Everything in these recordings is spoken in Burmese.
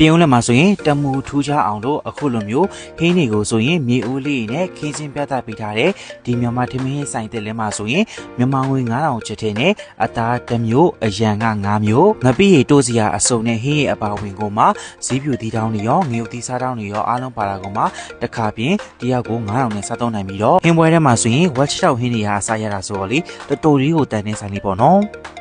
ပြုံးလက်မှာဆိုရင်တမူထူးခြားအောင်လို့အခုလိုမျိုးဟင်းတွေကိုဆိုရင်မြေဦးလေးနဲ့ခင်းချင်းပြသပေးထားတဲ့ဒီမြန်မာထမင်းဆိုင်တဲ့လဲမှာဆိုရင်မြန်မာငွေ9000ကျပ်ထဲနဲ့အသားတစ်မျိုးအရန်က9မျိုးငပိရီတိုးစရာအစုံနဲ့ဟင်းရဲ့အပါဝင်ကိုမှဈေးပြူသီးတောင်းတွေရောငရုတ်သီးစားတောင်းတွေရောအားလုံးပါတာကိုမှတစ်ခါပြင်တယောက်ကို9000နဲ့စားသုံးနိုင်ပြီးတော့ဟင်းပွဲထဲမှာဆိုရင်ဝက်ချောက်ဟင်းတွေဟာအစားရတာဆိုတော့လေတော်တော်လေးကိုတန်နေဆိုင်လေးပေါ့နော်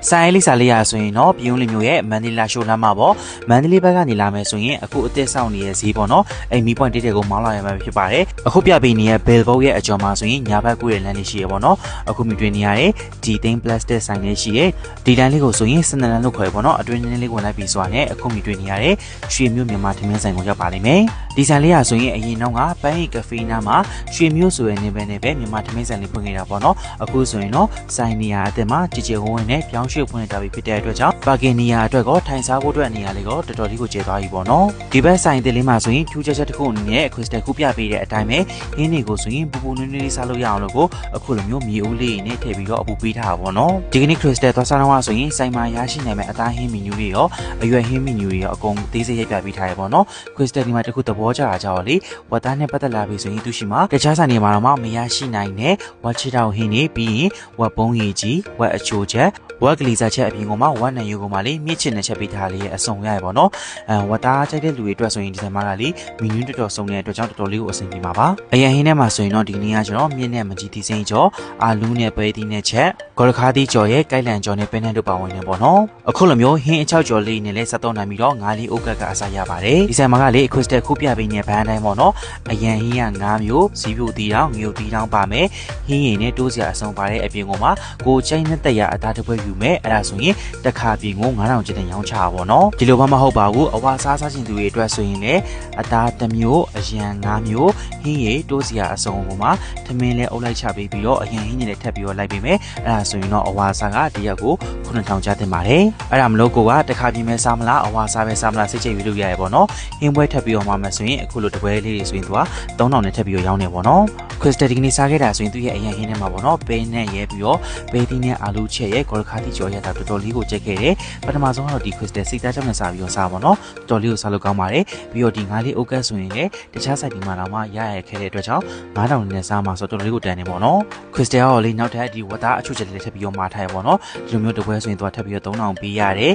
ဆိုင်လေးစားလေးရဆိုရင်တော့ပြုံးလေးမျိုးရဲ့မန္တလေးလာရှိုးလမ်းမှာပေါ့မန္တလေးဘက်ကနေလာမယ်ဆိုရင်အခုအသက်ဆောင်နေတဲ့ဈေးပေါ့နော်အဲ့မီပွိုင်းတိတဲ့ကိုမောင်းလာရမှာဖြစ်ပါတယ်အခုပြပေးနေတဲ့ Bell Boat ရဲ့အကျော်မှာဆိုရင်ညာဘက်ကိုရလမ်းလေးရှိရပေါ့နော်အခုမြင်တွေ့နေရတဲ့ D-Thing Plastic ဆိုင်လေးရှိရဲ့ဒီလမ်းလေးကိုဆိုရင်စနလန်လို့ခေါ်ရပေါ့နော်အတွင်းလေးဝင်လိုက်ပြီးဆိုရင်အခုမြင်တွေ့နေရတဲ့ရွှေမျိုးမြန်မာထမင်းဆိုင်ကိုရောက်ပါလိမ့်မယ်ဒီဆိုင်လေးကဆိုရင်အရင်တော့ကပန်းရီကဖေးနားမှာရွှေမျိုးဆိုရနေပဲမြန်မာထမင်းဆိုင်လေးဖွင့်ခဲ့တာပေါ့နော်အခုဆိုရင်တော့ဆိုင်နေရာအသစ်မှာကြည်ကြဝန်းနဲ့ပြောင်းရွှေ့ဖွင့်တာပြီးဖြစ်တဲ့အတွက်ကြောင့်ပါကင်နေရာအတွက်ကောထိုင်စားဖို့အတွက်နေရာလေးကောတော်တော်လေးကိုကျဲသွားပြီပေါ့နော်ဒီဘက်ဆိုင်တဲ့လေးမှာဆိုရင်ထူးခြားချက်တစ်ခုအနေနဲ့ crystal ခုပြပေးတဲ့အတိုင်းပဲဟင်းတွေကိုဆိုရင်ပူပူနွေးနွေးလေးစားလို့ရအောင်လို့ကိုအခုလိုမျိုးမြေဦးလေးနဲ့ထည့်ပြီးတော့အပူပေးထားတာပေါ့နော်ဒီကနေ့ crystal သွားစားတော့ဆိုရင်ဆိုင်မှာရရှိနိုင်မယ့်အသားဟင်းမီနူးတွေရောအရွက်ဟင်းမီနူးတွေရောအကုန်သေးစိတ်ရိုက်ပြပေးထားရပေါ့နော် crystal ဒီမှာတခုသဘောကျတာကြောင့်လေဝတ်သားနဲ့ပတ်သက်လာပြီဆိုရင်သူရှိမှာတခြားဆိုင်တွေမှာတော့မရရှိနိုင်တဲ့ဝက်ချီတောင်ဟင်းတွေပြီးရင်ဝက်ပုံးရည်ကြီးဝက်အချိုချက်ဝက်ကလေးစားချက်အပြင်ကဝက်နံရိုးကမှလေမြင့်ချင်တဲ့ချက်ပေးထားလေးရဲ့အစုံရရပေါ့နော်ဝက်သားကြိုက်တဲ့လူတွေအတွက်ဆိုရင်ဒီဆိုင်မှာကလေမီနူးတော်တော်စုံတဲ့အတွက်ကြောင့်တော်တော်လေးကိုအဆင်ပြေမှာပါအရင်ဟင်းထဲမှာဆိုရင်တော့ဒီနေ့ကကျွန်တော်မြင့်နဲ့မကြီးသီးစိမ့်ကြော်အာလူးနဲ့ပဲသီးနဲ့ချက်ဂေါ်ရခါးသီးကြော်ရဲ့ကိုက်လန်ကြော်နဲ့ပဲနဲ့တို့ပါဝင်နေပေါ့နော်အခုလိုမျိုးဟင်းအချောက်ကြော်လေးနဲ့လဲဆက်သုံးနိုင်ပြီးတော့ငါးလေးအိုးကတ်ကအစားရပါတယ်ဒီဆိုင်မှာကလေခရစ်စတယ်ခုပြပေးနေဘန်းတိုင်းပေါ့နော်အရင်ဟင်းက9မျိုးဇီးပြူသီးတောင်ငရုတ်သီးတောင်ပါမယ်ဟင်းရည်နဲ့တိုးစရာအစုံပါတဲ့အပြင်ကမှကိုချိုင်းနဲ့တက်ရအသားတစ်ပွဲယူမယ်အဲ့ဒါဆိုရင်တစ်ခါပြင်ကို9000ကျပ်နဲ့ရောင်းချတာပေါ့နော်ဒီလိုမှမဟုတ်ပါဘူးအဝါစားစားချင်သူတွေအတွက်ဆိုရင်လည်းအသားတစ်မျိုးအရန်9မျိုးဟင်းရည်တိုးစရာအစုံကမှထမင်းလဲအုပ်လိုက်ချပေးပြီးတော့အရင်ဟင်းရည်နဲ့ထပ်ပြီးတော့လိုက်ပေးမယ်အဲ့ဒါဆိုရင်တော့အဝါစားကတရက်ကို9000ကျပ်တင်ပါတယ်အဲ့ဒါမလို့ကိုကတစ်ခါပြင်မဲ့စားမလားအဝါစားပဲစားမလားစိတ်ချယူလို့ရရပေါ့နော်ဟင်းပွဲထပ်ပြီးတော့မှမယ်ဆိုရင်အခုလိုတပွဲလေးတွေဆိုရင်သူက3000နဲ့ထပ်ပြီးတော့ရောင်းနေပေါ့နော်ခရစ်စတယ်ဒီနေ့စားခဲ့တာဆိုရင်သူရဲ့အရင်ဟင်းထဲမှာပေါ့နော်ပဲနဲ့ရဲပြီးတော့ပဲသီးနဲ့အာလူးချက်ရဲ့ဂေါ်ရခါးသီးကြော်ရတာတော်တော်လေးကိုကြိုက်ခဲ့တယ်ပထမဆုံးကတော့ဒီခရစ်စတယ်စိတ်သားကြောင့်နဲ့စားပြီးတော့စားပါတော့တော်တော်လေးကိုစားလို့ကောင်းပါတယ်ပြီးတော့ဒီငါးလေးအိုကတ်ဆိုရင်လည်းတခြားဆိုင်ဒီမှာတော့မှရရခဲ့တဲ့အတွက်ကြောင့်9000နဲ့စားမှာဆိုတော်တော်လေးကိုတန်နေပေါ့နော်ခရစ်စတယ်ရောလေနောက်ထပ်ဒီဝတ်သားအချို့ချက်လေးထပ်ပြီးတော့မှာထားရပေါ့နော်ဒီလိုမျိုးတပွဲဆိုရင်သူကထပ်ပြီးတော့3000ပေးရတယ်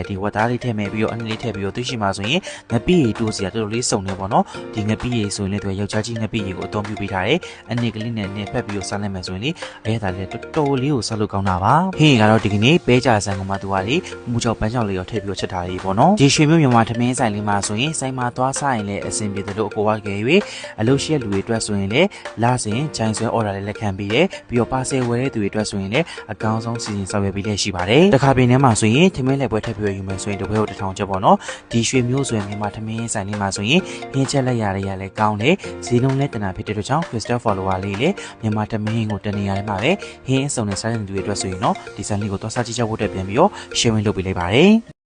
ဒီဝတ်သားလေးထည့်မယ်ပြီးတော့အနည်းလေးထည့်ပြီးတော့သိရှိမှာဆိုရင်ငပိရီတိုးစီရတော်တော်လေးစုံနေပေါ့နော်ဒီငပိရီဆိုရင်လည်းသူကယောက်ျားကြီးငပိရီကိုအသုံးပြုပေးထားတယ်အနည်းကလေးနဲ့ဖက်ပြီးတော့စားလိုက်မယ်ဆိုရင်လေအဲဒါလေးတော်တော်လေးကိုစားလို့ကောင်းတာပါဟင်းကတော့ဒီကနေ့ပဲကြဆန်ကမှသူကလေမူချောက်ပန်းချောက်လေးရောထည့်ပြီးတော့ချက်ထားရေးပေါ့နော်ဒီရွှေမျိုးမြန်မာထမင်းဆိုင်လေးမှာဆိုရင်ဆိုင်မှာသွားစားရင်လည်းအဆင်ပြေတယ်လို့အကိုကကြွေအလုပ်ရှိတဲ့လူတွေအတွက်ဆိုရင်လည်းလာစဉ်ဂျိုင်းဆွဲအော်ဒါလေးလက်ခံပေးတယ်ပြီးတော့ပါဆယ်ဝယ်တဲ့သူတွေအတွက်ဆိုရင်လည်းအကောင်းဆုံးစီစဉ်ဆောင်ရွက်ပေးလက်ရှိပါတယ်တခါပြင်ထဲမှာဆိုရင်ထမင်းလက်ပွဲထည့်ပြီးယူမယ်ဆိုရင်တပွဲကို1000ကျပ်ပေါ့နော်ဒီရွှေမျိုးဆိုရင်မြန်မာထမင်းဆိုင်လေးမှာဆိုရင်ဟင်းချက်လက်ရရလည်းကောင်းတယ်ဈေးနှုန်းလည်းတနာဖြစ်တဲ့အတွက်ကြောင့် Crystal Follower လေးလေမြန်မာထမင်းကိုတနေရာထဲမှာပဲဟင်းအစုံနဲ့စားတဲ့သူတွေအတွက်ဆိုရင်တော့ဒီဆိုင်လေးကိုသွားစားကြည့်ကြဖို့တက်ပြန်ပြီးတော့ sharing လုပ်ပေးလိုက်ပါတယ်